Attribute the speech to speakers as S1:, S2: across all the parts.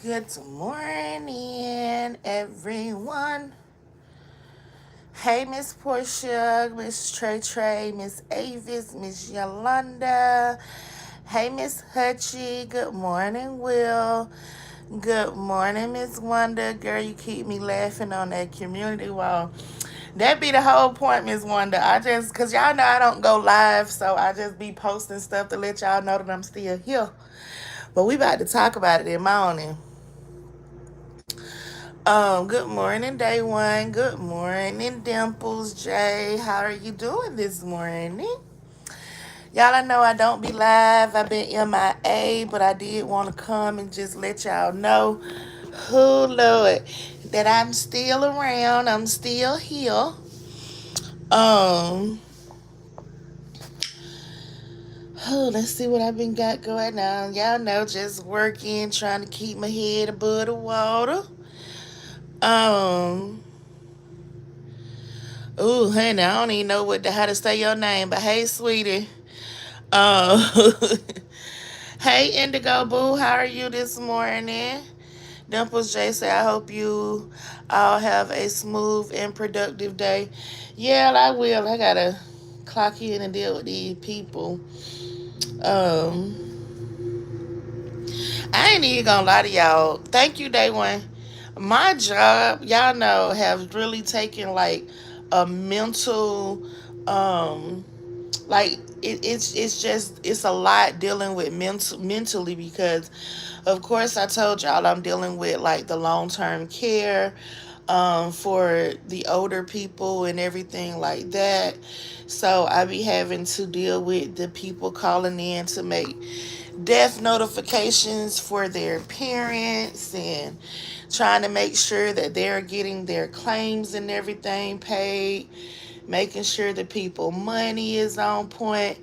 S1: Good morning, everyone. Hey, Miss Portia, Miss Trey Trey, Miss Avis, Miss Yolanda. Hey, Miss Hutchie. Good morning, Will. Good morning, Miss Wanda. Girl, you keep me laughing on that community wall. That be the whole point, Miss Wanda. Cause y'all know I don't go live, so I just be posting stuff to let y'all know that I'm still here. But we about to talk about it in the morning. Good morning, day one. Good morning, Dimples J. How are you doing this morning? Y'all, I know I don't be live. I've been MIA, but I did want to come and just let y'all know, oh Lord, that I'm still around. I'm still here. Um, let's see what I've been got going on. Y'all know, just working, trying to keep my head above the water. Um, Ooh, honey, I don't even know how to say your name, but hey, sweetie. Uh, hey, Indigo Boo, how are you this morning? Dimples J say, I hope you all have a smooth and productive day. Yeah, I will. I gotta clock in and deal with these people. Um, I ain't even gonna lie to y'all. Thank you, day one. My job, y'all know, have really taken like a mental um like it's a lot dealing with mentally because of course I told y'all I'm dealing with like the long-term care for the older people and everything like that. So I be having to deal with the people calling in to make death notifications for their parents and trying to make sure that they're getting their claims and everything paid, making sure the people money is on point.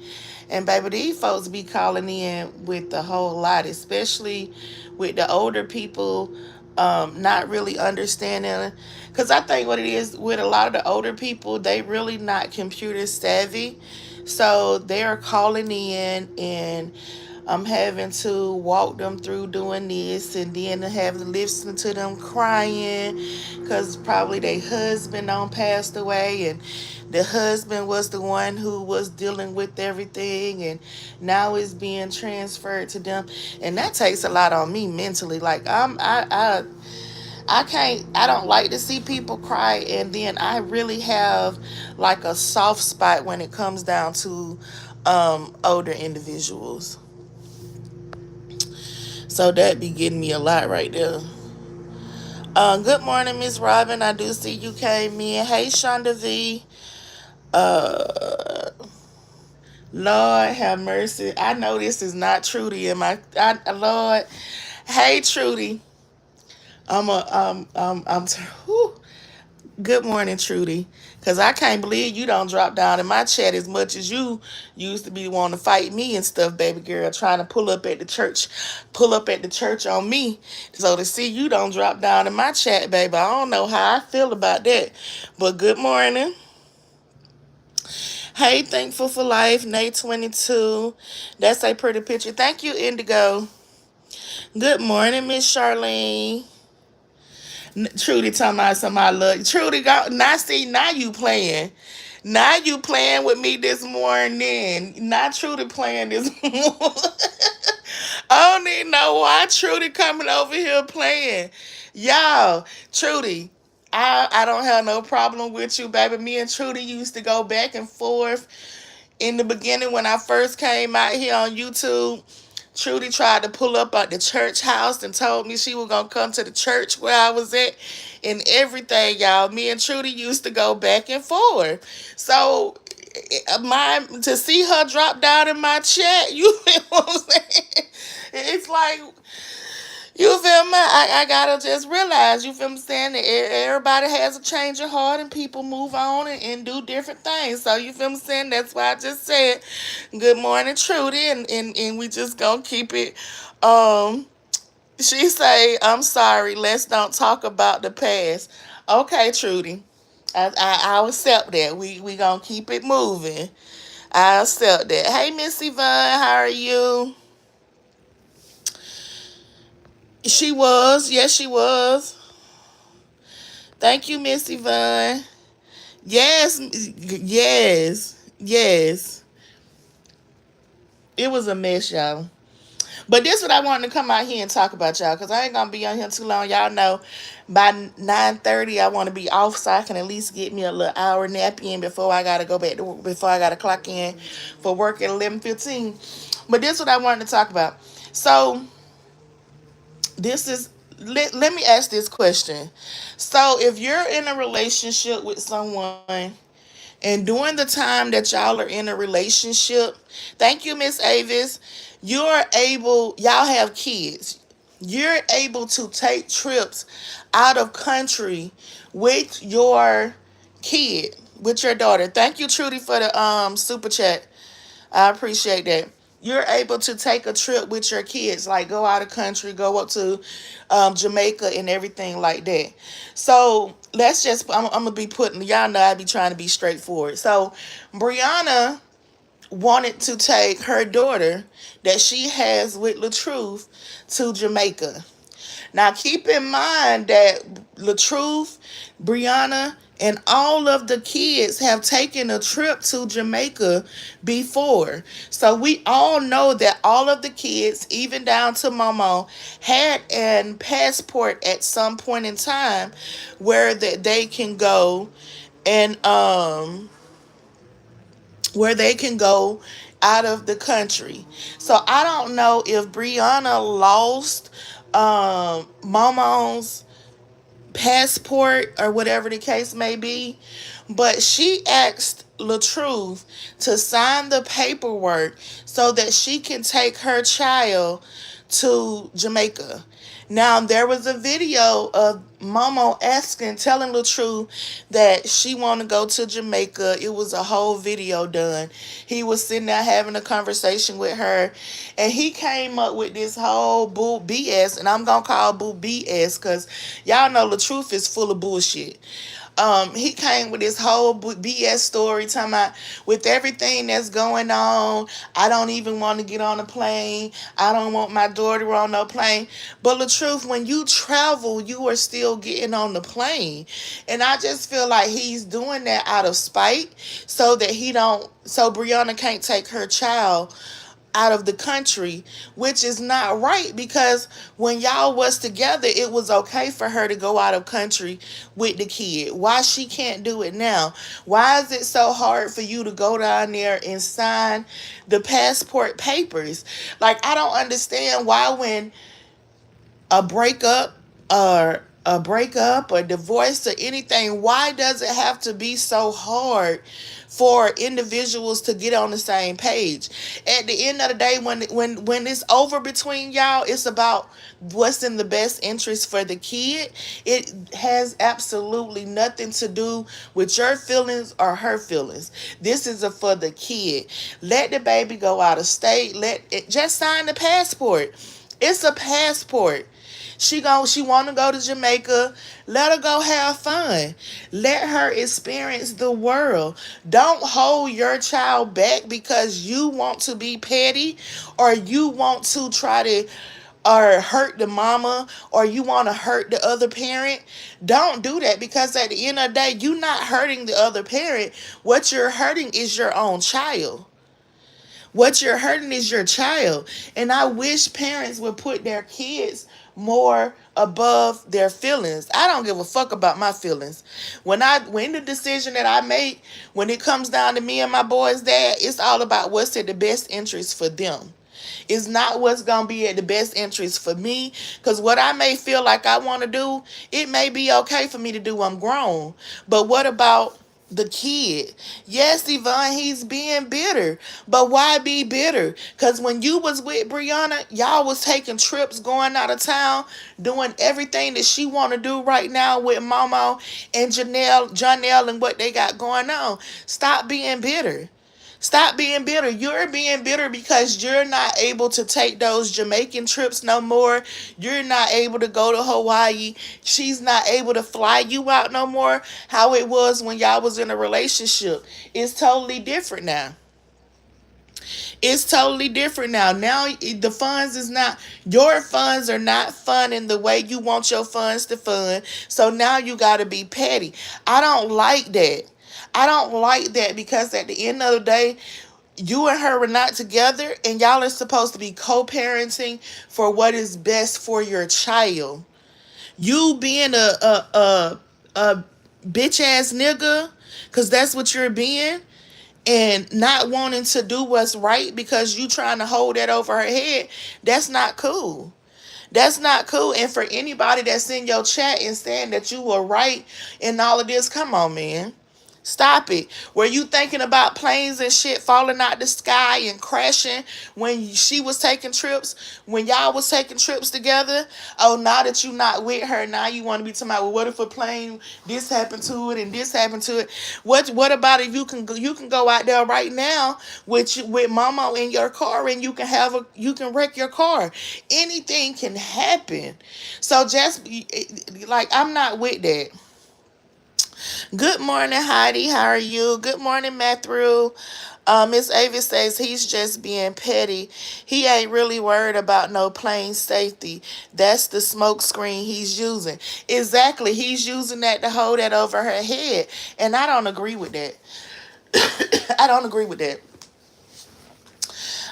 S1: And baby, these folks be calling in with the whole lot, especially with the older people not really understanding. Because I think what it is with a lot of the older people, they really not computer savvy. So they're calling in and I'm having to walk them through doing this and then have to listen to them crying because probably their husband on passed away and the husband was the one who was dealing with everything and now it's being transferred to them, and that takes a lot on me mentally. Like I can't, I don't like to see people cry, and then I really have like a soft spot when it comes down to older individuals. So that be getting me a lot right there. Good morning, Miss Robin. I do see you came in. Hey, Shonda V. Uh, Lord have mercy. I know this is not Trudy in Lord. Hey, Trudy. Whew. Good morning, Trudy. Cause I can't believe you don't drop down in my chat as much as you used to be wanting to fight me and stuff, baby girl, trying to pull up at the church on me. So to see you don't drop down in my chat, baby, I don't know how I feel about that. But good morning. Hey, thankful for life, Nate 22. That's a pretty picture. Thank you, Indigo. Good morning, Miss Charlene. Trudy talking about somebody love. Trudy go now. See, now you playing. Now you playing with me this morning. Not Trudy playing this morning. I don't even know why Trudy coming over here playing. Y'all, Trudy, I don't have no problem with you, baby. Me and Trudy used to go back and forth in the beginning when I first came out here on YouTube. Trudy tried to pull up at the church house and told me she was gonna come to the church where I was at and everything, y'all. Me and Trudy used to go back and forth. So my to see her drop down in my chat, you feel what I'm saying? It's like, you feel me? I gotta just realize, you feel me, saying that everybody has a change of heart and people move on and do different things. So you feel me, saying that's why I just said good morning, Trudy, and we just gonna keep it. Um, she say, I'm sorry, let's don't talk about the past. Okay, Trudy. I'll accept that. We gonna keep it moving. I accept that. Hey, Miss Yvonne, how are you? She was. Yes, she was. Thank you, Miss Yvonne. Yes, yes, yes. It was a mess, y'all. But this what I wanted to come out here and talk about, y'all, because I ain't gonna be on here too long. Y'all know by 9:30 I want to be off so I can at least get me a little hour nap in before I gotta go back to work, before I gotta clock in for work at 11:15. But this what I wanted to talk about. So this is let me ask this question. So if you're in a relationship with someone and during the time that y'all are in a relationship, thank you, Miss Avis, y'all have kids. You're able to take trips out of country with your kid, with your daughter. Thank you, Trudy, for the super chat. I appreciate that. You're able to take a trip with your kids, like go out of country, go up to Jamaica and everything like that. So I'm gonna be putting, y'all know I be trying to be straightforward. So Brianna wanted to take her daughter that she has with LaTruth to Jamaica. Now keep in mind that LaTruth, Brianna, and all of the kids have taken a trip to Jamaica before. So we all know that all of the kids, even down to Momo, had an passport at some point in time where that they can go and where they can go out of the country. So I don't know if Brianna lost Momo's passport or whatever the case may be, but she asked LaTruth to sign the paperwork so that she can take her child to Jamaica. Now there was a video of Momo asking, telling LaTruth that she want to go to Jamaica. It was a whole video done. He was sitting there having a conversation with her, and he came up with this whole bull BS, and I'm gonna call bull BS because y'all know LaTruth is full of bullshit. He came with this whole BS story talking about with everything that's going on, I don't even want to get on a plane. I don't want my daughter on no plane. But the truth, when you travel, you are still getting on the plane. And I just feel like he's doing that out of spite so that so Brianna can't take her child out of the country, which is not right because when y'all was together, it was okay for her to go out of country with the kid. Why she can't do it now? Why is it so hard for you to go down there and sign the passport papers? Like, I don't understand why when a breakup or divorce or anything, why does it have to be so hard for individuals to get on the same page? At the end of the day, when it's over between y'all, it's about what's in the best interest for the kid. It has absolutely nothing to do with your feelings or her feelings. This is for the kid. Let the baby go out of state. Let it just sign the passport. It's a passport. She want to go to Jamaica. Let her go have fun. Let her experience the world. Don't hold your child back because you want to be petty or you want to try to or hurt the mama or you want to hurt the other parent. Don't do that because at the end of the day, you're not hurting the other parent. What you're hurting is your own child. What you're hurting is your child. And I wish parents would put their kids more above their feelings. I don't give a fuck about my feelings. When the decision that I make, when it comes down to me and my boys' dad, it's all about what's in the best interest for them. It's not what's going to be at the best interest for me. Because what I may feel like I want to do, it may be okay for me to do. I'm grown. But what about the kid? Yes, Yvonne, he's being bitter. But why be bitter? Because when you was with Brianna, y'all was taking trips, going out of town, doing everything that she want to do right now with Momo and Janelle and what they got going on. Stop being bitter. Stop being bitter. You're being bitter because you're not able to take those Jamaican trips no more. You're not able to go to Hawaii. She's not able to fly you out no more. How it was when y'all was in a relationship. It's totally different now. It's totally different now. Now the funds is not, your funds are not fun in the way you want your funds to fund. So now you got to be petty. I don't like that. I don't like that because at the end of the day, you and her are not together, and y'all are supposed to be co-parenting for what is best for your child. You being a bitch ass nigga, cause that's what you're being, and not wanting to do what's right because you trying to hold that over her head, that's not cool. That's not cool. And for anybody that's in your chat and saying that you were right in all of this, come on, man. Stop it. Were you thinking about planes and shit falling out the sky and crashing when she was taking trips, when y'all was taking trips together? Oh, now that you not with her, now you want to be talking about, well, what if a plane, this happened to it and this happened to it? What about if you can go out there right now with mama in your car and you can wreck your car. Anything can happen. So just like, I'm not with that. Good morning, Heidi. How are you? Good morning, Matthew. Miss Avis says he's just being petty. He ain't really worried about no plane safety. That's the smoke screen he's using. Exactly. He's using that to hold that over her head. And I don't agree with that. I don't agree with that.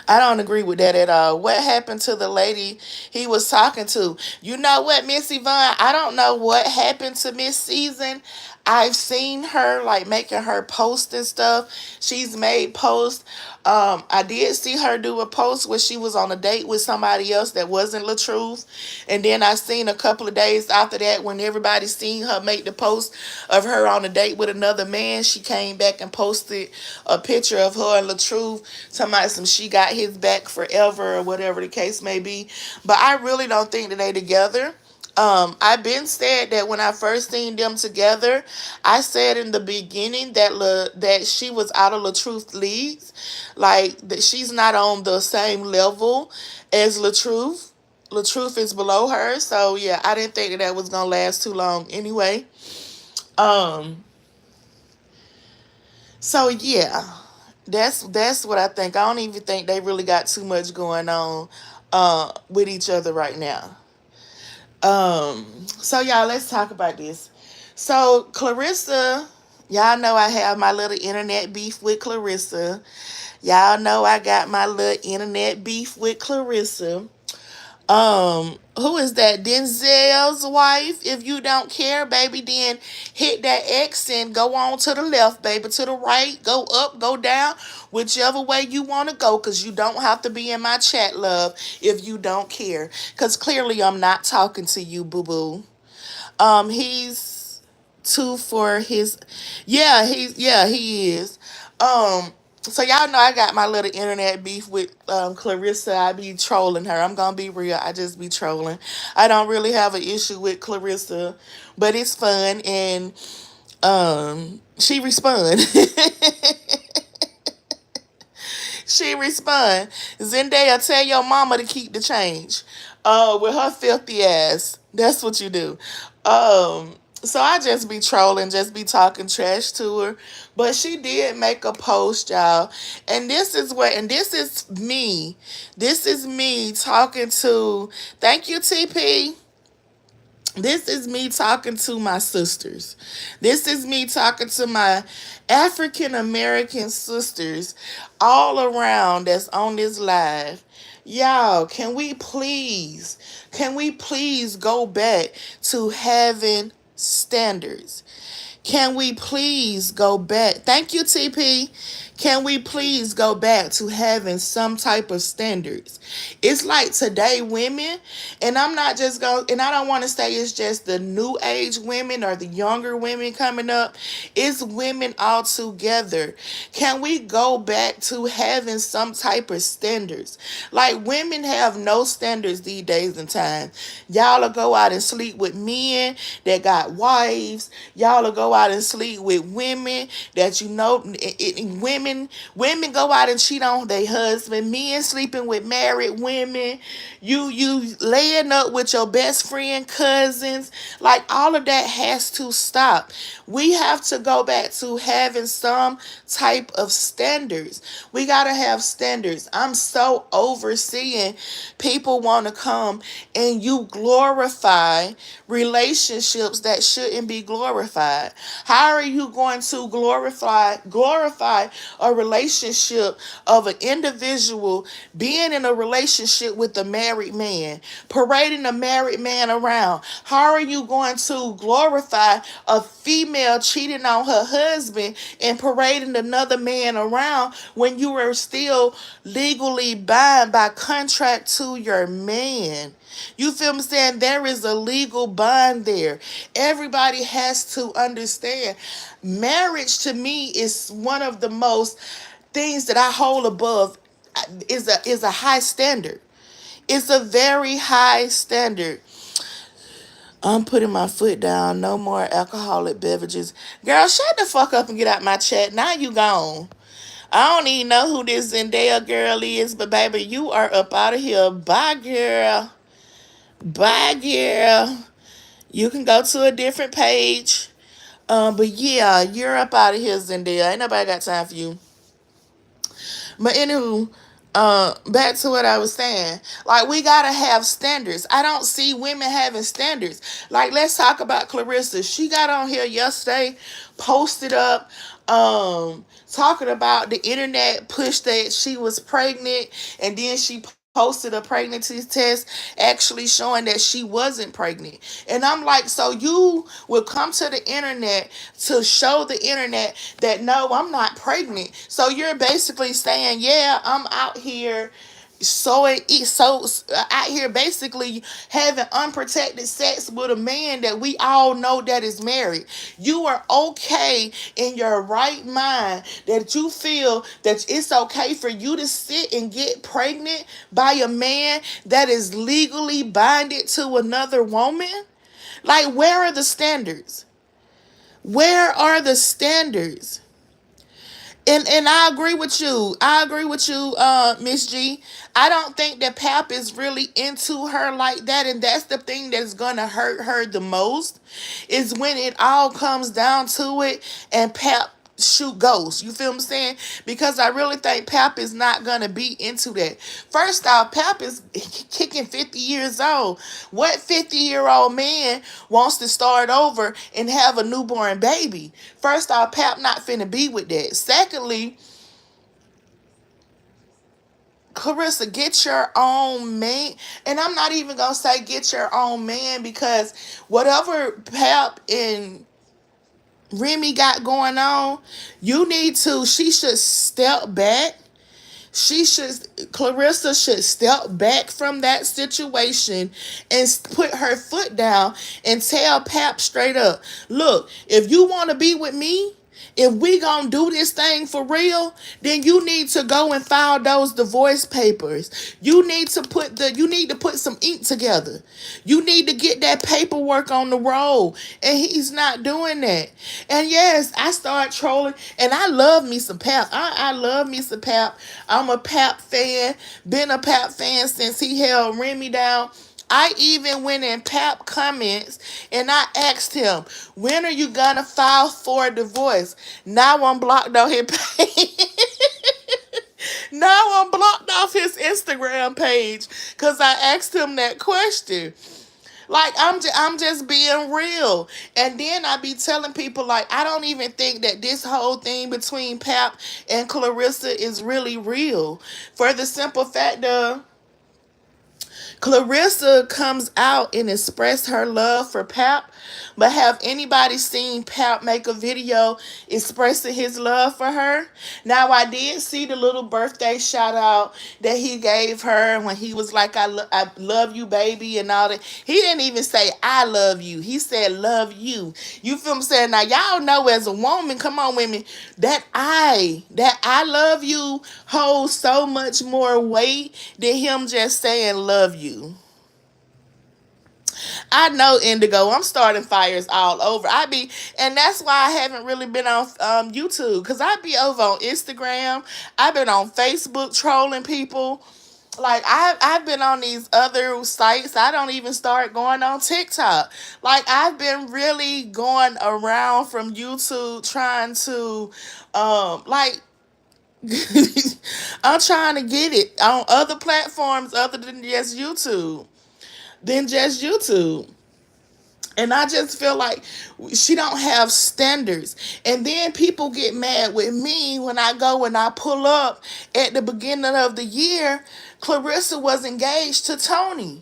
S1: I don't agree with that at all. What happened to the lady he was talking to? You know what, Miss Yvonne? I don't know what happened to Miss Season. I've seen her like making her post and stuff. She's made posts. I did see her do a post where she was on a date with somebody else that wasn't LaTruth. And then I seen a couple of days after that, when everybody seen her make the post of her on a date with another man, she came back and posted a picture of her and LaTruth talking about some she got his back forever or whatever the case may be. But I really don't think that they together. I've been said that when I first seen them together, I said in the beginning that that she was out of LaTruth's leagues, like that she's not on the same level as LaTruth. LaTruth is below her, so yeah, I didn't think that that was gonna last too long anyway. Um, so yeah, that's what I think. I don't even think they really got too much going on with each other right now. So y'all, let's talk about this. So Clarissa, y'all know I have my little internet beef with Clarissa. Y'all know I got my little internet beef with Clarissa. Who is that? Denzel's wife. If you don't care, baby, then hit that X and go on to the left, baby, to the right, go up, go down, whichever way you want to go, because you don't have to be in my chat, love, if you don't care. Because clearly I'm not talking to you, boo-boo. He's two for his, yeah, he is. So y'all know I got my little internet beef with Clarissa. I be trolling her. I'm gonna be real. I just be trolling. I don't really have an issue with Clarissa, but it's fun, and she respond. She respond. Zendaya, tell your mama to keep the change. With her filthy ass. That's what you do. So I just be trolling, just be talking trash to her. But she did make a post, y'all. And this is me. This is me talking to, thank you, TP. This is me talking to my sisters. This is me talking to my African American sisters all around that's on this live. Y'all, can we please go back to having standards? Can we please go back? Thank you, TP. Can we please go back to having some type of standards? It's like today women, and I'm not just going, and I don't want to say it's just the new age women or the younger women coming up. It's women all together. Can we go back to having some type of standards? Like, women have no standards these days and time. Y'all will go out and sleep with men that got wives. Y'all will go out and sleep with women that you know, women women go out and cheat on their husband, men sleeping with married women, you laying up with your best friend cousins. Like, all of that has to stop. We have to go back to having some type of standards. We got to have standards. I'm so overseeing people want to come and you glorify relationships that shouldn't be glorified. How are you going to glorify a relationship of an individual being in a relationship with a married man, parading a married man around? How are you going to glorify a female cheating on her husband and parading another man around when you are still legally bound by contract to your man? You feel me saying? There is a legal bond there. Everybody has to understand. Marriage to me is one of the most things that I hold above, is a high standard. It's a very high standard. I'm putting my foot down. No more alcoholic beverages. Girl, shut the fuck up and get out my chat. Now you gone. I don't even know who this Zendaya girl is, but baby, you are up out of here. Bye, girl. Bye, girl. You can go to a different page. But yeah, you're up out of here, Zendaya. Ain't nobody got time for you. But anywho, back to what I was saying. Like, we gotta have standards. I don't see women having standards. Like, let's talk about Clarissa. She got on here yesterday, posted up, talking about the internet push that she was pregnant, and then she posted a pregnancy test actually showing that she wasn't pregnant. And I'm like, so you will come to the internet to show the internet that no, I'm not pregnant. So you're basically saying, yeah, I'm out here so out here basically having unprotected sex with a man that we all know that is married. You are okay in your right mind that you feel that it's okay for you to sit and get pregnant by a man that is legally binded to another woman? Like, where are the standards? Where are the standards? And I agree with you. I agree with you, Miss G. I don't think that Pap is really into her like that, and that's the thing that's gonna hurt her the most, is when it all comes down to it and Pap shoot ghosts. You feel what I'm saying? Because I really think Pap is not gonna be into that. First off, Pap is kicking 50 years old. What 50-year-old man wants to start over and have a newborn baby? First off, Pap not finna be with that. Secondly, Clarissa, get your own man. And I'm not even gonna say get your own man, because whatever Pap and Remy got going on, she should step back. Clarissa should step back from that situation and put her foot down and tell Pap straight up, look, if you want to be with me, if we gonna do this thing for real, then you need to go and file those divorce papers. You need to put some ink together. You need to get that paperwork on the road. And he's not doing that. And yes, I start trolling, and I love me some Pap. I love me some Pap. I'm a Pap fan. Been a Pap fan since he held Remy down. I even went in Pap comments and I asked him, when are you gonna file for a divorce? Now I'm blocked on his page. Now I'm blocked off his Instagram page because I asked him that question. Like, I'm just being real. And then I be telling people, like, I don't even think that this whole thing between Pap and Clarissa is really real. For the simple fact of, Clarissa comes out and express her love for Pap, but have anybody seen Pap make a video expressing his love for her? Now, I did see the little birthday shout out that he gave her when he was like, I love you, baby, and all that. He didn't even say, I love you. He said, love you. You feel what I'm saying? Now, y'all know as a woman, come on, women, that I love you holds so much more weight than him just saying love you. I know Indigo. I'm starting fires all over. And that's why I haven't really been on YouTube, because I be over on Instagram. I've been on Facebook trolling people. Like I've been on these other sites. I don't even start going on TikTok. Like I've been really going around from YouTube trying to like I'm trying to get it on other platforms other than just YouTube. Than just YouTube. And I just feel like she don't have standards. And then people get mad with me when I go and I pull up at the beginning of the year. Clarissa was engaged to Tony.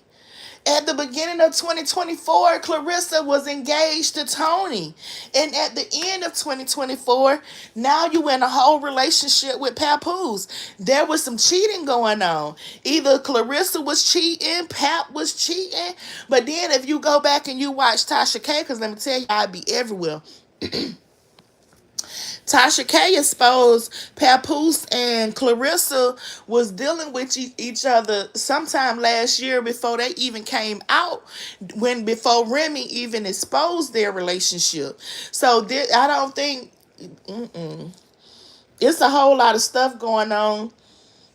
S1: At the beginning of 2024, Clarissa was engaged to Tony. And at the end of 2024, now you in a whole relationship with Papoose. There was some cheating going on. Either Clarissa was cheating, Pap was cheating. But then if you go back and you watch Tasha K, because let me tell you, I'd be everywhere. Tasha K exposed Papoose and Clarissa was dealing with each other sometime last year before they even came out, before Remy even exposed their relationship. So I don't think it's a whole lot of stuff going on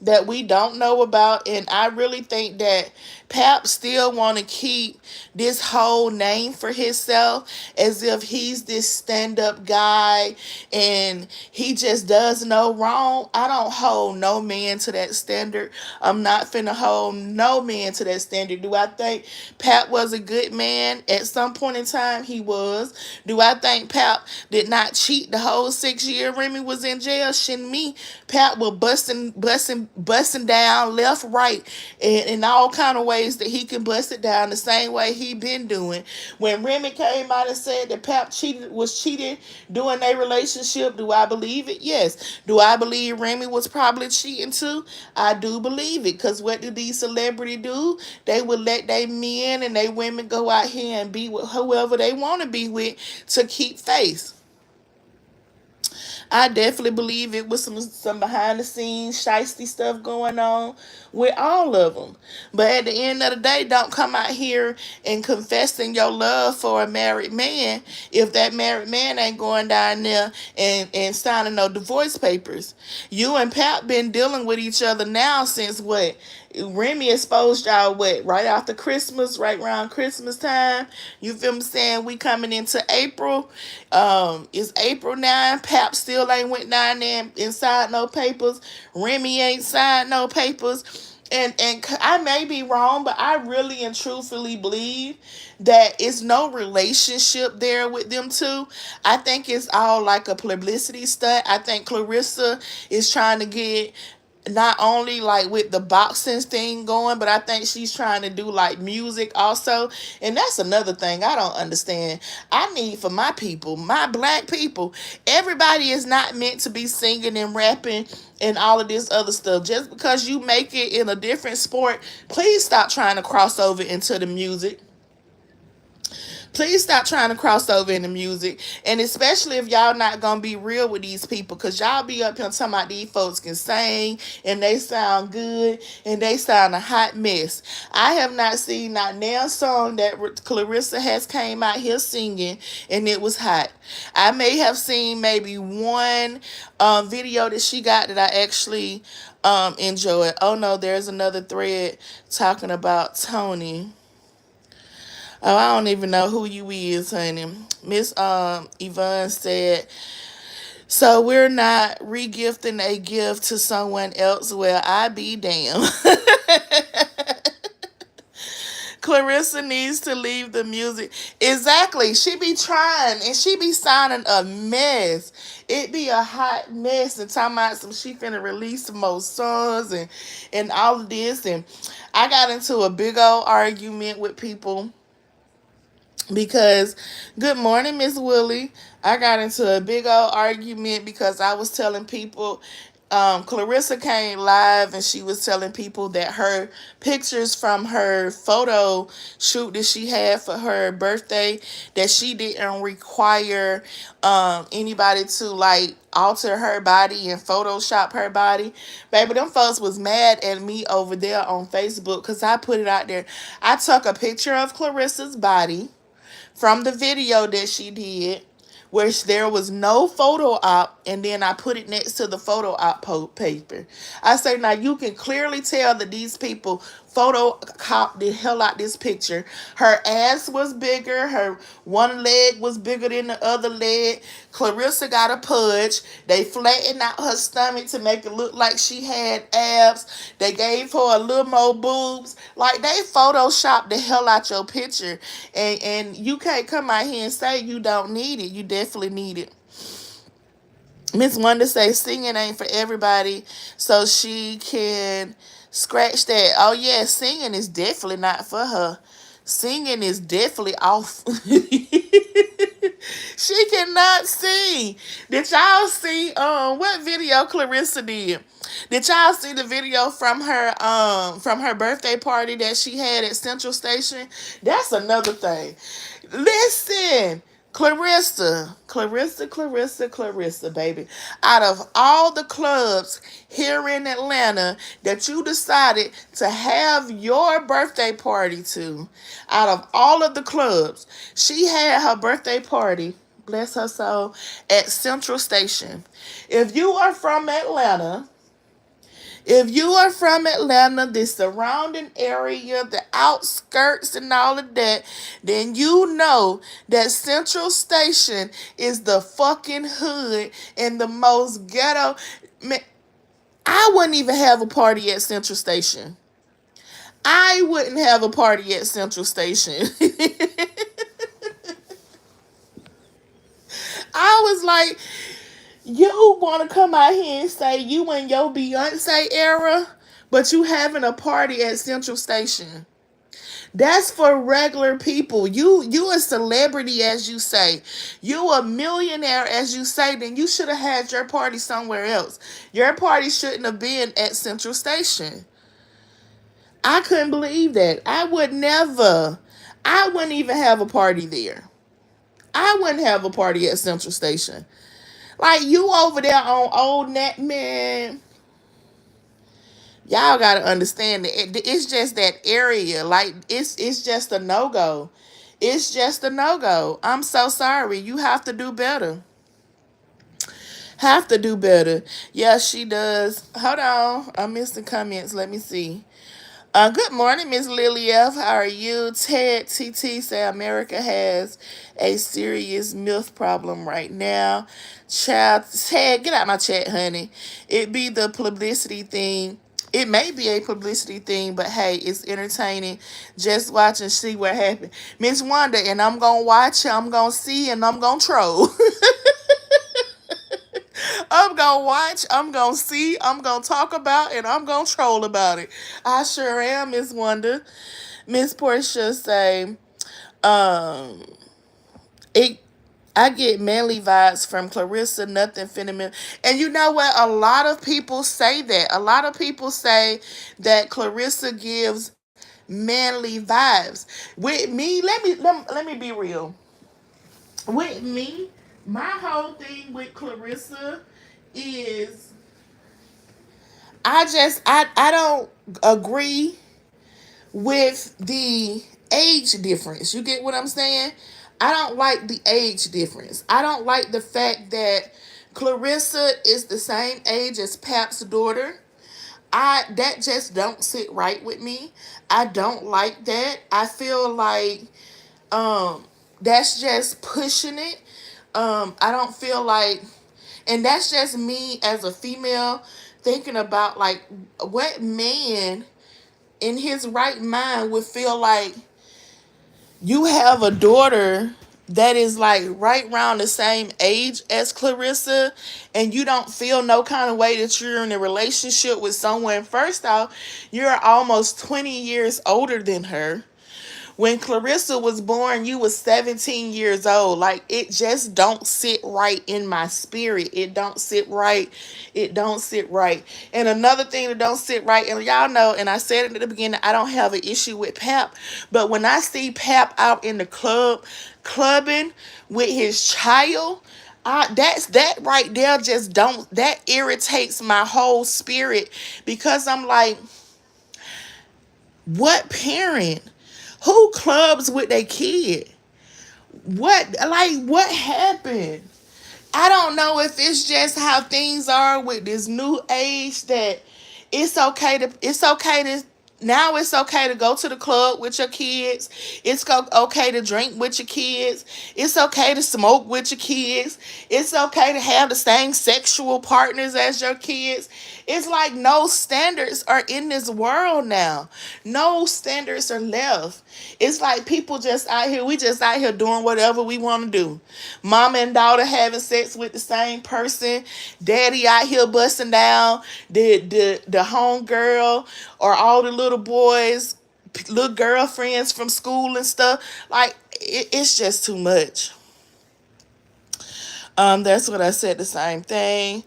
S1: that we don't know about, and I really think that Pap still want to keep this whole name for himself as if he's this stand-up guy and he just does no wrong. I don't hold no man to that standard. I'm not finna hold no man to that standard. Do I think Pap was a good man? At some point in time, he was. Do I think Pap did not cheat the whole 6 year Remy was in jail? Shin me. Pap was busting down left, right, and in all kind of ways that he can bust it down the same way he been doing. When Remy came out and said that Pap was cheating during their relationship, do I believe it? Yes. Do I believe Remy was probably cheating too? I do believe it, because what do these celebrities do? They would let their men and their women go out here and be with whoever they want to be with to keep face. I definitely believe it was some behind the scenes shiesty stuff going on with all of them. But at the end of the day, don't come out here and confessing your love for a married man if that married man ain't going down there and signing no divorce papers. You and Pat been dealing with each other now since what? Remy exposed y'all what, right after Christmas, right around Christmas time. You feel me saying? We coming into April. It's April 9. Pap still ain't went down there and signed no papers. Remy ain't signed no papers. And I may be wrong, but I really and truthfully believe that it's no relationship there with them two. I think it's all like a publicity stunt. I think Clarissa is trying to get not only like with the boxing thing going, but I think she's trying to do like music also. And that's another thing I don't understand. I need for my people, my black people, everybody is not meant to be singing and rapping and all of this other stuff. Just because you make it in a different sport, please stop trying to cross over into the music. Please stop trying to cross over into music. And especially if y'all not going to be real with these people. Because y'all be up here talking about these folks can sing. And they sound good. And they sound a hot mess. I have not seen not now song that Clarissa has came out here singing. And it was hot. I may have seen maybe one video that she got that I actually enjoyed. Oh no, there's another thread talking about Tony. Oh, I don't even know who you is, honey. Miss Yvonne said, so we're not regifting a gift to someone else. Well, I be damn. Clarissa needs to leave the music. Exactly. She be trying and she be signing a mess. It be a hot mess and talking about some she finna release some more songs and all of this. And I got into a big old argument with people because good morning, Miss Willie. I got into a big old argument because I was telling people Clarissa came live and she was telling people that her pictures from her photo shoot that she had for her birthday, that she didn't require anybody to like alter her body and Photoshop her body. Baby, them folks was mad at me over there on Facebook because I put it out there. I took a picture of Clarissa's body from the video that she did, which there was no photo op, and then I put it next to the photo op paper. I say, now you can clearly tell that these people photo cop the hell out this picture. Her ass was bigger, her one leg was bigger than the other leg. Clarissa got a pudge. They flattened out her stomach to make it look like she had abs. They gave her a little more boobs. Like, they photoshopped the hell out your picture. And you can't come out here and say you don't need it. You definitely need it. Miss Wonder say singing ain't for everybody, so she can scratch that. Oh yeah, singing is definitely not for her. Singing is definitely off. She cannot sing. Did y'all see what video Clarissa did? Did y'all see the video from her birthday party that she had at Central Station? That's another thing. Listen, Clarissa, baby. Out of all the clubs here in Atlanta that you decided to have your birthday party to, out of all of the clubs, she had her birthday party, bless her soul, at Central Station. If you are from Atlanta, the surrounding area, the outskirts, and all of that, then you know that Central Station is the fucking hood and the most ghetto. Man, I wouldn't even have a party at Central Station. I wouldn't have a party at Central Station. I was like, you want to come out here and say you in your Beyonce era, but you having a party at Central Station. That's for regular people. You a celebrity, as you say. You a millionaire, as you say. Then you should have had your party somewhere else. Your party shouldn't have been at Central Station. I couldn't believe that. I would never. I wouldn't even have a party there. I wouldn't have a party at Central Station. Like, you over there on Old Nat, man. Y'all gotta understand that it's just that area. Like, it's just a no go. It's just a no go. I'm so sorry. You have to do better. Have to do better. Yes, she does. Hold on. I missed the comments. Let me see. Good morning, Miss Lily F. How are you? Ted TT say America has a serious myth problem right now. Child, Ted, get out my chat, honey. It be the publicity thing. It may be a publicity thing, but hey, it's entertaining. Just watch and see what happens. Miss Wanda, and I'm going to watch, I'm going to see, and I'm going to troll. I'm gonna watch, I'm gonna see, I'm gonna talk about, and I'm gonna troll about it. I sure am, Miss Wonder. Miss Portia say, um, it. I get manly vibes from Clarissa, nothing feminine. And you know what? A lot of people say that. A lot of people say that Clarissa gives manly vibes. With me, let me be real. With me, my whole thing with Clarissa is I don't agree with the age difference. You get what I'm saying? I don't like the age difference. I don't like the fact that Clarissa is the same age as Pap's daughter. I That just don't sit right with me. I don't like that. I feel like um that's just pushing it. I don't feel like, and that's just me as a female thinking about like what man in his right mind would feel like you have a daughter that is like right around the same age as Clarissa, and you don't feel no kind of way that you're in a relationship with someone. First off, you're almost 20 years older than her. When Clarissa was born, you was 17 years old. Like, it just don't sit right in my spirit. It don't sit right. It don't sit right. And another thing that don't sit right, and y'all know, and I said it at the beginning, I don't have an issue with Pap, but when I see Pap out in the club, clubbing with his child, that right there just don't, that irritates my whole spirit, because I'm like, what parent who clubs with their kid? What happened? I don't know if it's just how things are with this new age, that it's okay to go to the club with your kids. Okay to drink with your kids. It's okay to smoke with your kids. It's okay to have the same sexual partners as your kids. It's like no standards are in this world now. No standards are left. It's like people just out here, we just out here doing whatever we want to do. Mama and daughter having sex with the same person. Daddy out here busting down the home girl, or all the little boys, little girlfriends from school and stuff. Like, it's just too much. That's what I said, the same thing.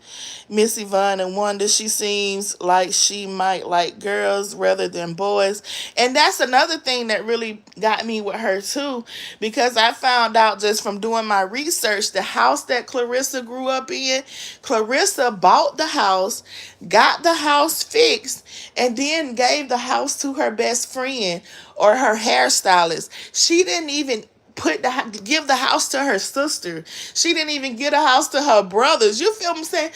S1: Miss Yvonne and Wanda, she seems like she might like girls rather than boys. And that's another thing that really got me with her too, because I found out just from doing my research, the house that Clarissa grew up in, Clarissa bought the house, got the house fixed, and then gave the house to her best friend or her hairstylist. She didn't even give the house to her sister. She didn't even give the house to her brothers. You feel what I'm saying?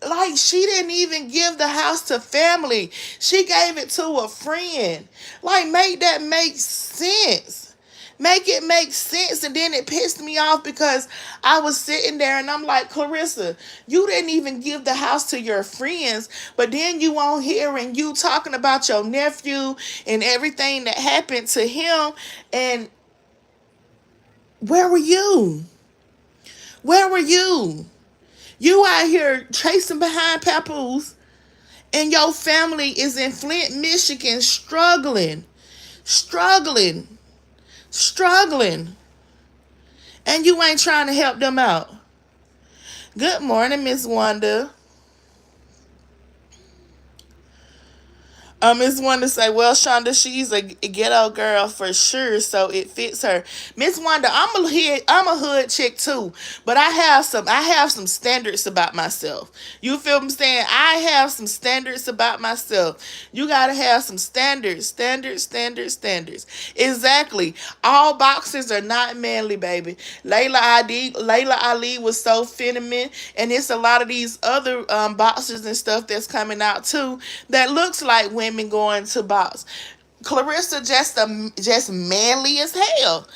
S1: Like, she didn't even give the house to family. She gave it to a friend. Like, make that make sense. Make it make sense. And then it pissed me off, because I was sitting there and I'm like, Clarissa, you didn't even give the house to your friends, but then you on here and you talking about your nephew and everything that happened to him. And where were you? Where were you? You out here chasing behind papoose, and your family is in Flint, Michigan, struggling, struggling, and you ain't trying to help them out. Good morning, Miss Wanda. Miss Wanda say, well, Shonda, she's a ghetto girl for sure, so it fits her. Miss Wanda, I'm a hood chick too, but I have some standards about myself. You feel what I'm saying? I have some standards about myself. You gotta have some standards. Exactly. All boxers are not manly, baby. Layla Ali was so feminine, and it's a lot of these other boxers and stuff that's coming out too that looks like women going to box. Clarissa just manly as hell,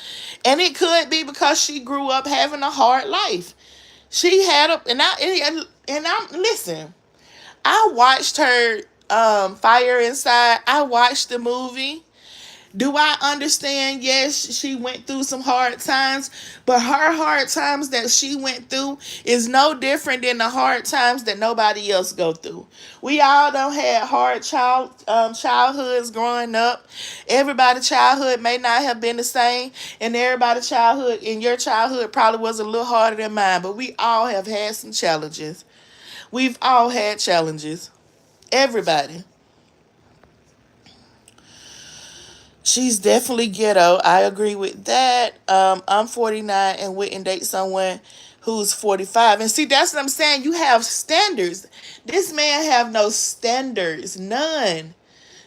S1: and it could be because she grew up having a hard life. She had a and I'm listen. I watched her Fire Inside. I watched the movie. Do I understand? Yes, she went through some hard times, but her hard times that she went through is no different than the hard times that nobody else go through. We all don't had hard childhoods growing up. Everybody's childhood may not have been the same, and everybody's childhood in your childhood probably was a little harder than mine, but we all have had some challenges. We've all had challenges. Everybody. She's definitely ghetto. I agree with that. I'm 49 and wouldn't date someone who's 45. And see, that's what I'm saying. You have standards. This man have no standards. None.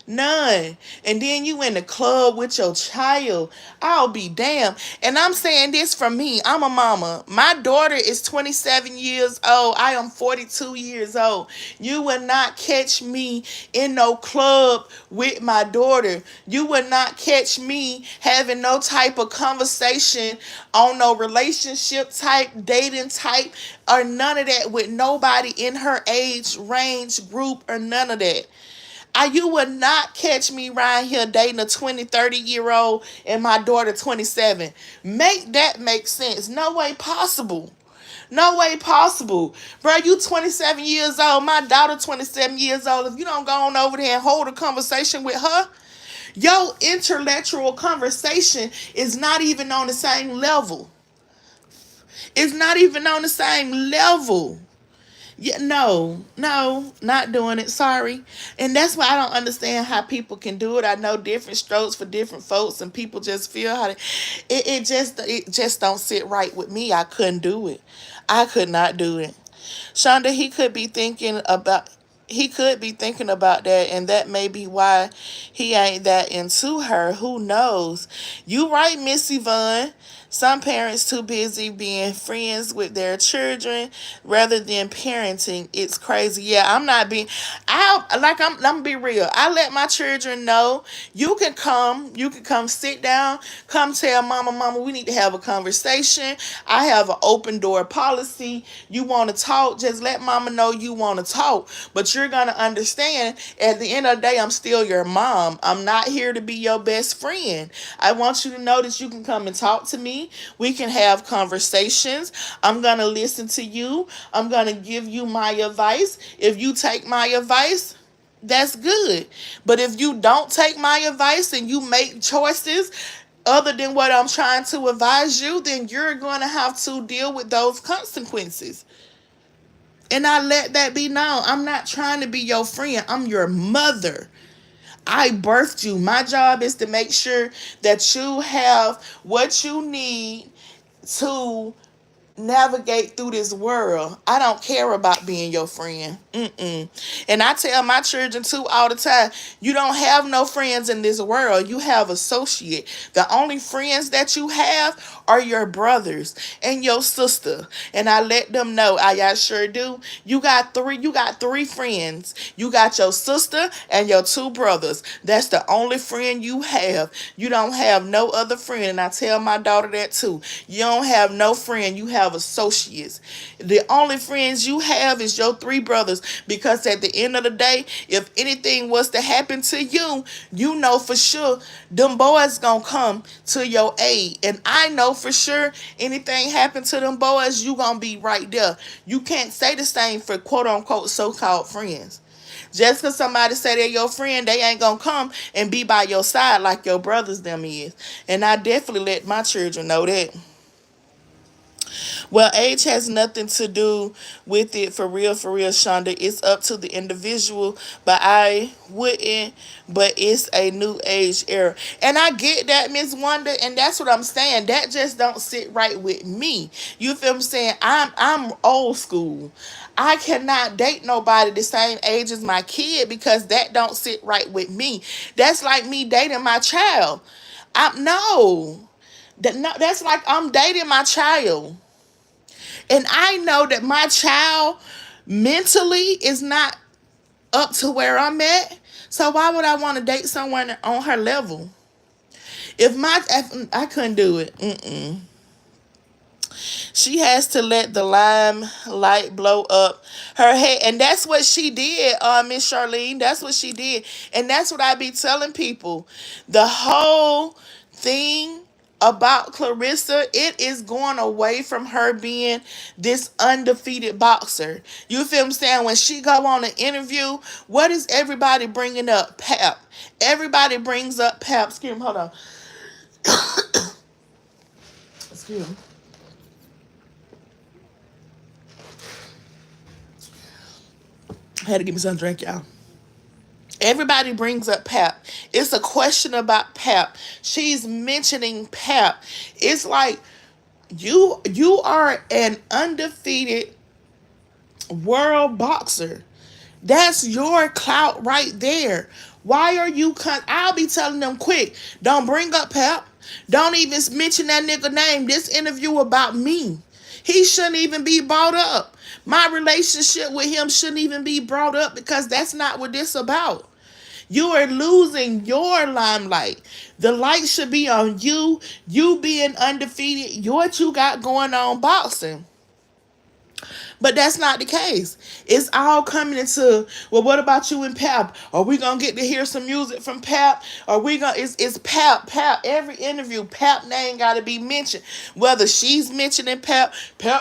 S1: None. And then you in the club with your child. I'll be damned. And I'm saying this from me. I'm a mama. My daughter is 27 years old. I am 42 years old. You will not catch me in no club with my daughter. You will not catch me having no type of conversation on no relationship type, dating type, or none of that with nobody in her age range group, or none of that. You would not catch me right here dating a 20, 30-year old and my daughter 27. Make that make sense. No way possible. No way possible. Bro, you 27 years old. My daughter 27 years old. If you don't go on over there and hold a conversation with her, Your intellectual conversation is not even on the same level. It's not even on the same level. Yeah, no, no, not doing it. Sorry. And that's why I don't understand how people can do it. I know different strokes for different folks, and people just feel how it just don't sit right with me. I couldn't do it. I could not do it. Shonda, he could be thinking about that, and that may be why he ain't that into her. Who knows? You right, Miss Yvonne. Some parents too busy being friends with their children rather than parenting. It's crazy. Yeah, I'm not being. I'm gonna be real. I let my children know you can come. You can come sit down. Come tell mama, we need to have a conversation. I have an open door policy. You want to talk? Just let mama know you want to talk. But you're gonna understand. At the end of the day, I'm still your mom. I'm not here to be your best friend. I want you to know that you can come and talk to me. We can have conversations. I'm going to listen to you. I'm going to give you my advice. If you take my advice, that's good. But if you don't take my advice and you make choices other than what I'm trying to advise you, then you're going to have to deal with those consequences. And I let that be known. I'm not trying to be your friend. I'm your mother. I birthed you. My job is to make sure that you have what you need to navigate through this world. I don't care about being your friend. Mm-mm. And I tell my children too all the time, you don't have no friends in this world. You have associate. The only friends that you have are your brothers and your sister. And I let them know, I sure do. You got three friends. You got your sister and your two brothers. That's the only friend you have. You don't have no other friend. And I tell my daughter that too. You don't have no friend. You have associates. The only friends you have is your three brothers, because at the end of the day, if anything was to happen to you, you know for sure them boys gonna come to your aid. And I know for sure anything happen to them boys, you gonna be right there. You can't say the same for quote unquote so-called friends. Just because somebody say they're your friend, they ain't gonna come and be by your side like your brothers them is. And I definitely let my children know that. Well, age has nothing to do with it, for real, Shonda. It's up to the individual, but I wouldn't. But it's a new age era, and I get that, Miss Wonder, and that's what I'm saying. That just don't sit right with me. You feel me saying? I'm old school. I cannot date nobody the same age as my kid because that don't sit right with me. That's like me dating my child. I'm no. That's like I'm dating my child. And I know that my child mentally is not up to where I'm at. So why would I want to date someone on her level? If I couldn't do it. Mm-mm. She has to let the limelight blow up her head. And that's what she did, Miss Charlene. That's what she did. And that's what I be telling people. The whole thing about Clarissa, it is going away from her being this undefeated boxer. You feel what I'm saying? When she go on an interview, what is everybody bringing up? Pap. Everybody brings up Pap. Excuse me, hold on. Excuse me. I had to give me some drink, y'all. Everybody brings up Pap. It's a question about Pap. She's mentioning Pap. It's like you are an undefeated world boxer. That's your clout right there. Why are you I'll be telling them quick. Don't bring up Pap. Don't even mention that nigga name. This interview about me. He shouldn't even be brought up. My relationship with him shouldn't even be brought up because that's not what this about. You are losing your limelight. The light should be on you. You being undefeated. What you got going on boxing. But that's not the case. It's all coming into, well, what about you and Pap? Are we gonna get to hear some music from Pap? Are we gonna it's Pap. Every interview, Pap name gotta be mentioned. Whether she's mentioning Pap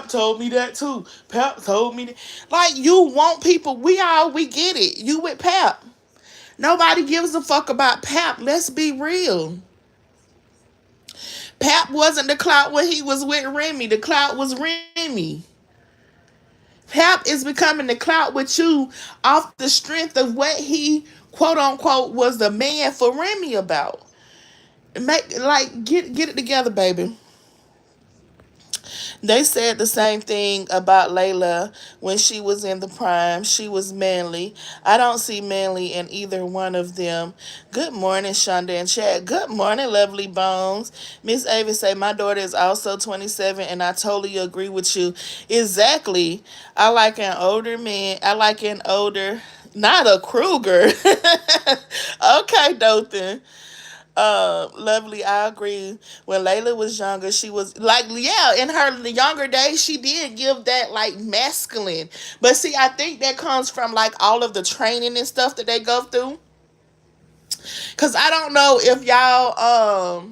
S1: told me that too. Pap told me that. Like, you want people, we get it. You with Pap. Nobody gives a fuck about Pap. Let's be real. Pap wasn't the clout when he was with Remy. The clout was Remy. Pap is becoming the clout with you off the strength of what he quote unquote was the man for Remy about. Get it together, baby. They said the same thing about Layla when she was in the prime. She was manly. I don't see manly in either one of them. Good morning, Shonda and Chad. Good morning, lovely bones. Miss Avis say my daughter is also 27, and I totally agree with you. Exactly. I like an older man. I like an older, not a Kruger. Okay, Dothan. Lovely, I agree. When Layla was younger, she was like, yeah, in her younger days, she did give that like masculine. But see, I think that comes from like all of the training and stuff that they go through. Cause I don't know if y'all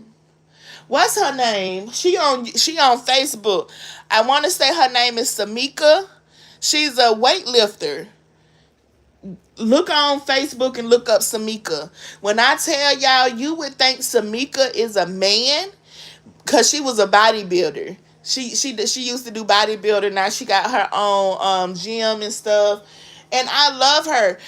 S1: what's her name? She on Facebook. I want to say her name is Samika. She's a weightlifter. Look on Facebook and look up Samika. When I tell y'all, you would think Samika is a man because she was a bodybuilder. She used to do bodybuilding. Now she got her own gym and stuff, and I love her.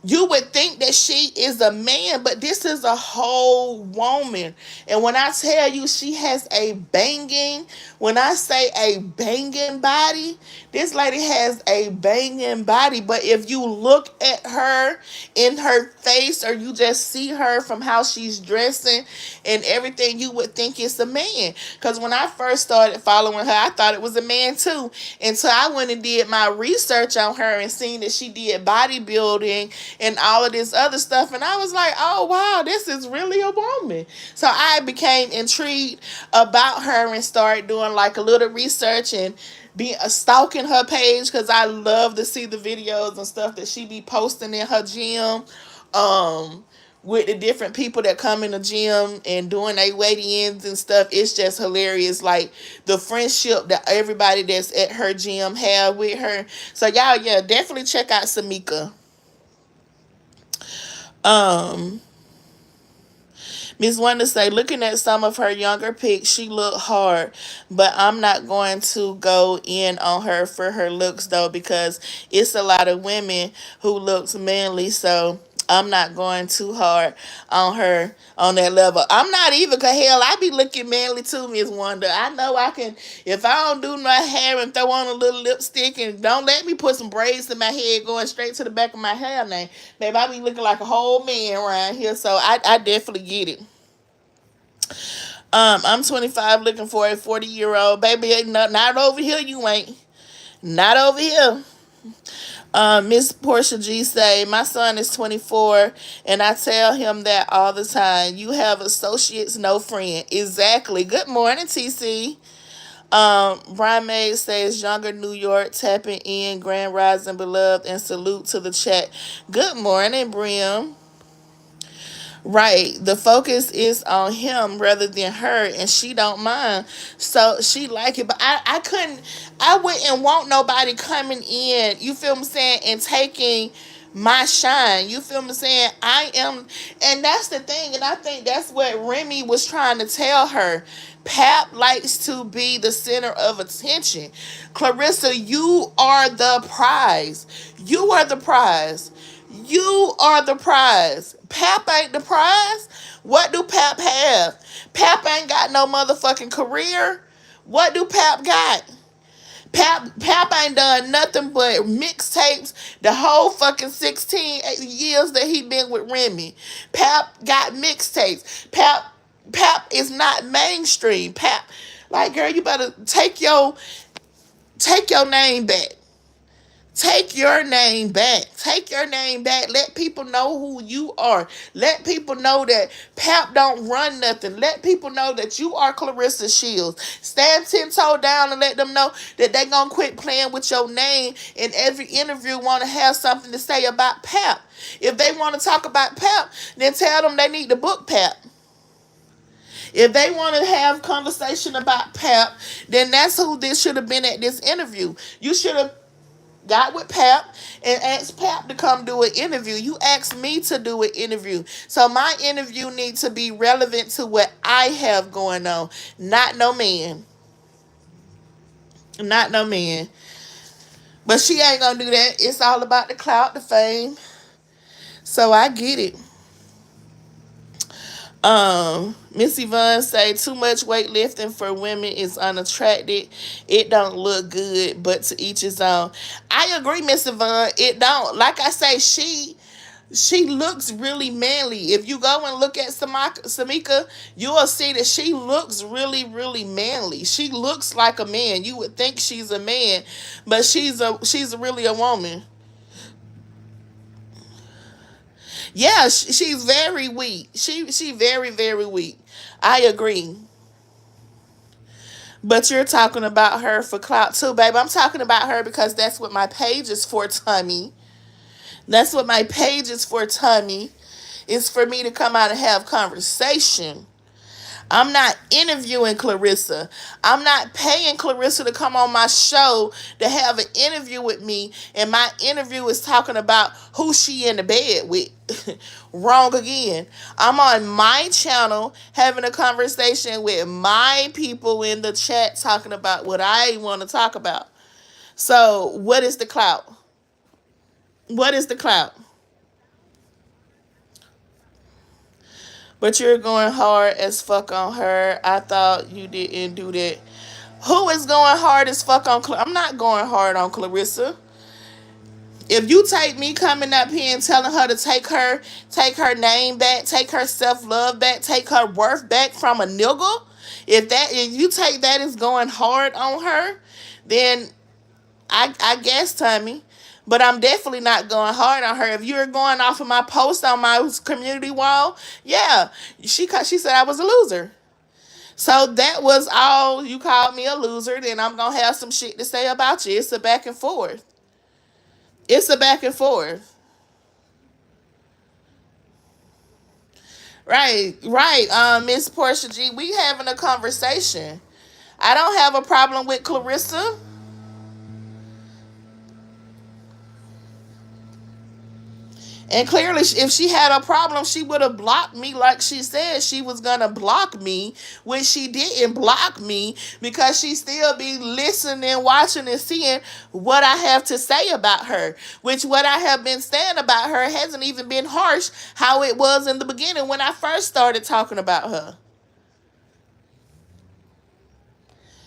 S1: You would think that she is a man, but this is a whole woman. And when I tell you she has a banging, when I say a banging body, this lady has a banging body. But if you look at her in her face or you just see her from how she's dressing and everything, you would think it's a man. Because when I first started following her, I thought it was a man too. Until I went and did my research on her and seen that she did bodybuilding and all of this other stuff. And I was like, oh, wow, this is really a woman. So I became intrigued about her and started doing like a little research and be stalking her page because I love to see the videos and stuff that she be posting in her gym. With the different people that come in the gym and doing their weigh-ins and stuff, it's just hilarious. Like the friendship that everybody that's at her gym have with her. So y'all, yeah, definitely check out Samika. Um, Miss Wonder say, looking at some of her younger pics, she looked hard, but I'm not going to go in on her for her looks though because it's a lot of women who looks manly, so I'm not going too hard on her on that level. I'm not even, cause hell, I be looking manly too, Miss Wonder. I know I can, if I don't do my hair and throw on a little lipstick and don't let me put some braids in my head going straight to the back of my hair now, babe, I be looking like a whole man around here, so I definitely get it. I'm 25 looking for a 40-year-old. Baby, ain't not over here, you ain't. Not over here. Miss Portia G say, my son is 24 and I tell him that all the time. You have associates, no friend. Exactly. Good morning, TC. Brian May says, younger New York tapping in, Grand Rising beloved, and salute to the chat. Good morning, Brim. Right. The focus is on him rather than her, and she don't mind. So she like it. But I couldn't, I wouldn't want nobody coming in, you feel me saying, and taking my shine. You feel me saying? I am, and that's the thing, and I think that's what Remy was trying to tell her. Pap likes to be the center of attention. Clarissa, you are the prize. You are the prize. You are the prize. Pap ain't the prize. What do Pap have? Pap ain't got no motherfucking career. What do Pap got? Pap ain't done nothing but mixtapes the whole fucking 16 years that he been with Remy. Pap got mixtapes. Pap is not mainstream. Pap, like, girl, you better take your name back. Take your name back. Take your name back. Let people know who you are. Let people know that Pap don't run nothing. Let people know that you are Clarissa Shields. Stand 10-toe down and let them know that they gonna quit playing with your name and every interview want to have something to say about Pap. If they want to talk about Pap, then tell them they need to book Pap. If they want to have conversation about Pap, then that's who this should have been at this interview. You should have got with Pap and asked Pap to come do an interview. You asked me to do an interview. So my interview needs to be relevant to what I have going on. Not no man. Not no man. But she ain't gonna do that. It's all about the clout, the fame. So I get it. Miss Yvonne say too much weightlifting for women is unattractive. It don't look good, but to each his own. I agree, Miss Yvonne. It don't. Like I say, she looks really manly. If you go and look at Samika, you will see that she looks really, really manly. She looks like a man. You would think she's a man, but she's really a woman. Yeah, she's very weak. She very, very weak. I agree. But you're talking about her for clout too, babe. I'm talking about her because that's what my page is for, Tommy. That's what my page is for, Tommy. Is for me to come out and have conversation. I'm not interviewing Clarissa. I'm not paying Clarissa to come on my show to have an interview with me, and my interview is talking about who she in the bed with. Wrong again. I'm on my channel having a conversation with my people in the chat talking about what I want to talk about. So, what is the clout? What is the clout? But you're going hard as fuck on her. I thought you didn't do that. Who is going hard as fuck on I'm not going hard on Clarissa. If you take me coming up here and telling her to take her name back, take her self-love back, take her worth back from a nigga, if you take that as going hard on her, then I guess, Tommy. But I'm definitely not going hard on her. If you're going off of my post on my community wall, yeah, she said I was a loser. So that was all. You called me a loser, then I'm gonna have some shit to say about you. It's a back and forth. It's a back and forth. Right, right. Miss Portia G, we having a conversation. I don't have a problem with Clarissa. And clearly, if she had a problem, she would have blocked me like she said she was going to block me, which she didn't block me because she still be listening, watching, and seeing what I have to say about her, which what I have been saying about her hasn't even been harsh how it was in the beginning when I first started talking about her.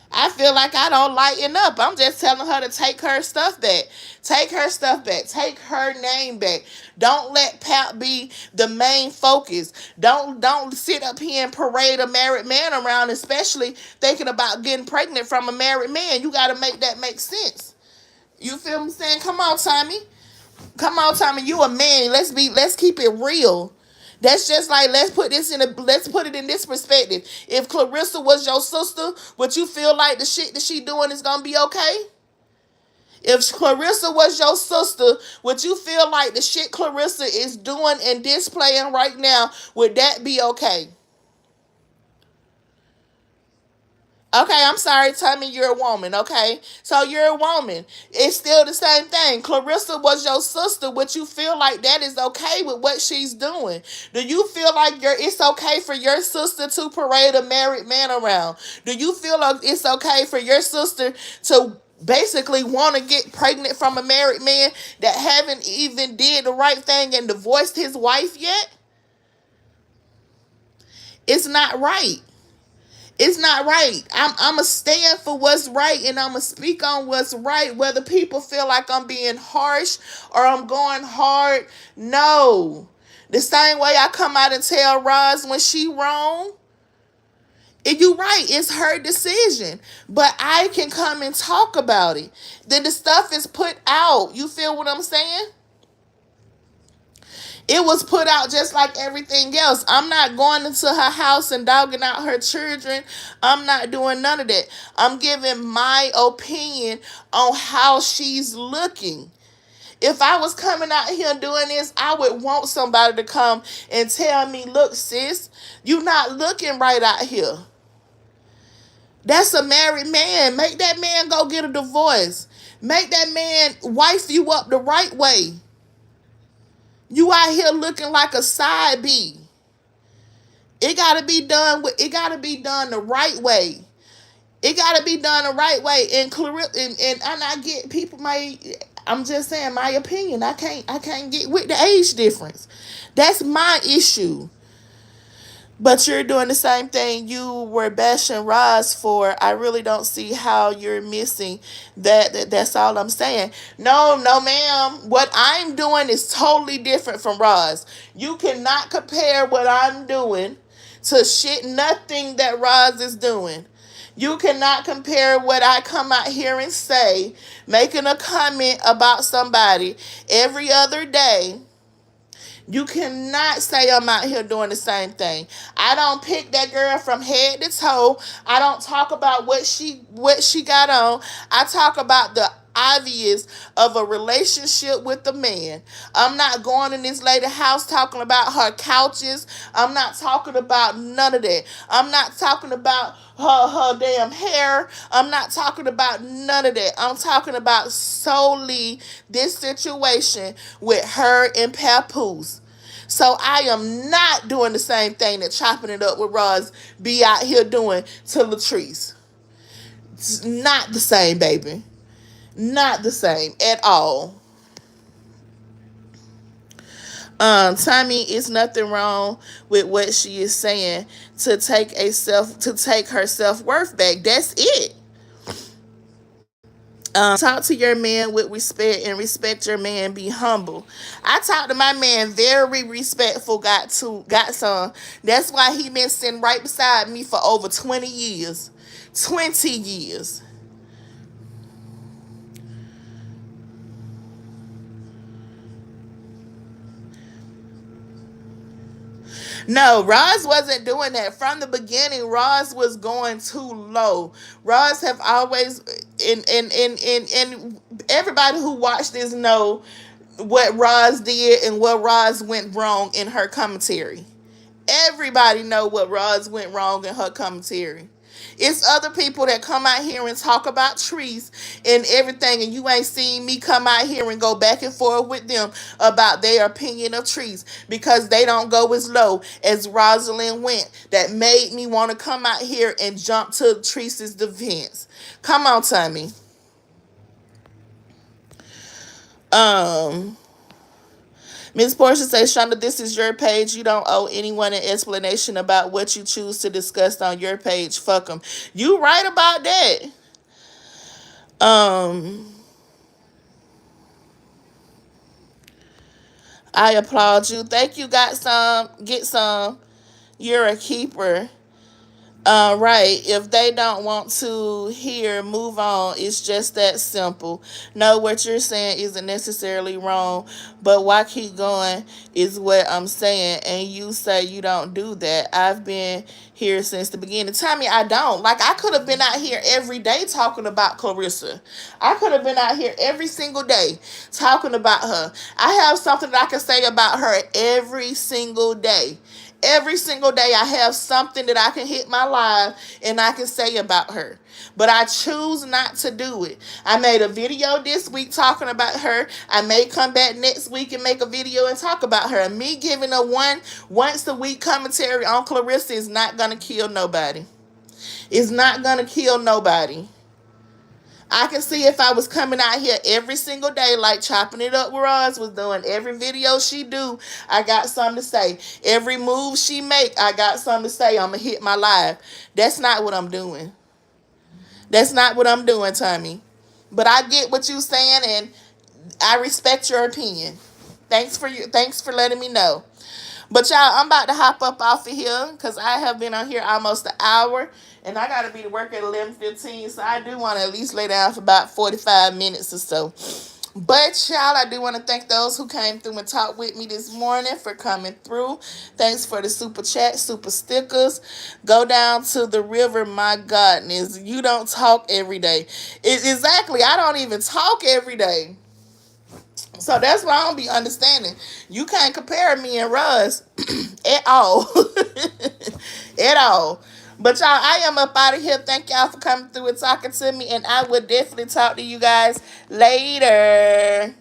S1: I feel like I don't lighten up. I'm just telling her to take her stuff back. Take her stuff back. Take her name back. Don't let Pap be the main focus. Don't sit up here and parade a married man around, especially thinking about getting pregnant from a married man. You gotta make that make sense. You feel me saying? Come on, Tommy. Come on, Tommy. You a man. Let's keep it real. That's just like let's put it in this perspective. If Clarissa was your sister, would you feel like the shit that she doing is gonna be okay? If Clarissa was your sister, would you feel like the shit Clarissa is doing and displaying right now, would that be okay? Okay, I'm sorry, Tommy, you're a woman, okay? So you're a woman. It's still the same thing. Clarissa was your sister. Would you feel like that is okay with what she's doing? Do you feel like it's okay for your sister to parade a married man around? Do you feel like it's okay for your sister to basically want to get pregnant from a married man that haven't even did the right thing and divorced his wife yet? It's not right. It's not right. I'm a stand for what's right and I'm going to speak on what's right, whether people feel like I'm being harsh or I'm going hard. No. The same way I come out and tell Roz when she wrong. And you right, it's her decision. But I can come and talk about it. Then the stuff is put out. You feel what I'm saying? It was put out just like everything else. I'm not going into her house and dogging out her children. I'm not doing none of that. I'm giving my opinion on how she's looking. If I was coming out here doing this, I would want somebody to come and tell me, look, sis, you not looking right out here. That's a married man. Make that man go get a divorce. Make that man wife you up the right way. You out here looking like a side B. It gotta be done the right way. It gotta be done the right way. And I get people may I'm just saying my opinion. I can't get with the age difference. That's my issue. But you're doing the same thing you were bashing Roz for. I really don't see how you're missing that's all I'm saying. No, no, ma'am. What I'm doing is totally different from Roz. You cannot compare what I'm doing to shit nothing that Roz is doing. You cannot compare what I come out here and say, making a comment about somebody every other day. You cannot say I'm out here doing the same thing. I don't pick that girl from head to toe. I don't talk about what she got on. I talk about the obvious of a relationship with the man. I'm not going in this lady house talking about her couches. I'm not talking about none of that. I'm not talking about her damn hair. I'm not talking about none of that. I'm talking about solely this situation with her and Papoose. So I am not doing the same thing that chopping it up with Roz be out here doing to Latrice. It's not the same, baby. Not the same at all. Tommy, is nothing wrong with what she is saying to take her self worth back. That's it. Talk to your man with respect and respect your man. Be humble. I talked to my man very respectful. Got some. That's why he been sitting right beside me for over 20 years. 20 years. No, Roz wasn't doing that from the beginning. Roz was going too low. Roz have always and everybody who watched this know what Roz did and what Roz went wrong in her commentary. Everybody know what Roz went wrong in her commentary. It's other people that come out here and talk about trees and everything, and you ain't seen me come out here and go back and forth with them about their opinion of trees because they don't go as low as Rosalind went. That made me want to come out here and jump to Treese's defense. Come on, Tommy. Um, Miss Portia says, Shonda, this is your page. You don't owe anyone an explanation about what you choose to discuss on your page. Fuck them. You right about that. Um, I applaud you. Thank you. Got some. Get some. You're a keeper. Right. If they don't want to hear, move on. It's just that simple. No, what you're saying isn't necessarily wrong, but why keep going is what I'm saying. And you say you don't do that. I've been here since the beginning. Tommy, I don't. Like, I could have been out here every day talking about Clarissa. I could have been out here every single day talking about her. I have something that I can say about her every single day. Every single day I have something that I can hit my live and I can say about her. But I choose not to do it. I made a video this week talking about her. I may come back next week and make a video and talk about her. And me giving a once a week commentary on Clarissa is not going to kill nobody. It's not going to kill nobody. I can see if I was coming out here every single day, like chopping it up with Roz was doing. Every video she do, I got something to say. Every move she make, I got something to say. I'm going to hit my live. That's not what I'm doing. That's not what I'm doing, Tommy. But I get what you saying, and I respect your opinion. Thanks for letting me know. But y'all, I'm about to hop up off of here because I have been on here almost an hour. And I got to be to work at 11:15. So I do want to at least lay down for about 45 minutes or so. But y'all, I do want to thank those who came through and talked with me this morning for coming through. Thanks for the super chat, super stickers. Go down to the river, my goodness. You don't talk every day. Exactly. I don't even talk every day. So that's why I don't be understanding. You can't compare me and Russ at all. At all. But y'all, I am up out of here. Thank y'all for coming through and talking to me, and I will definitely talk to you guys later.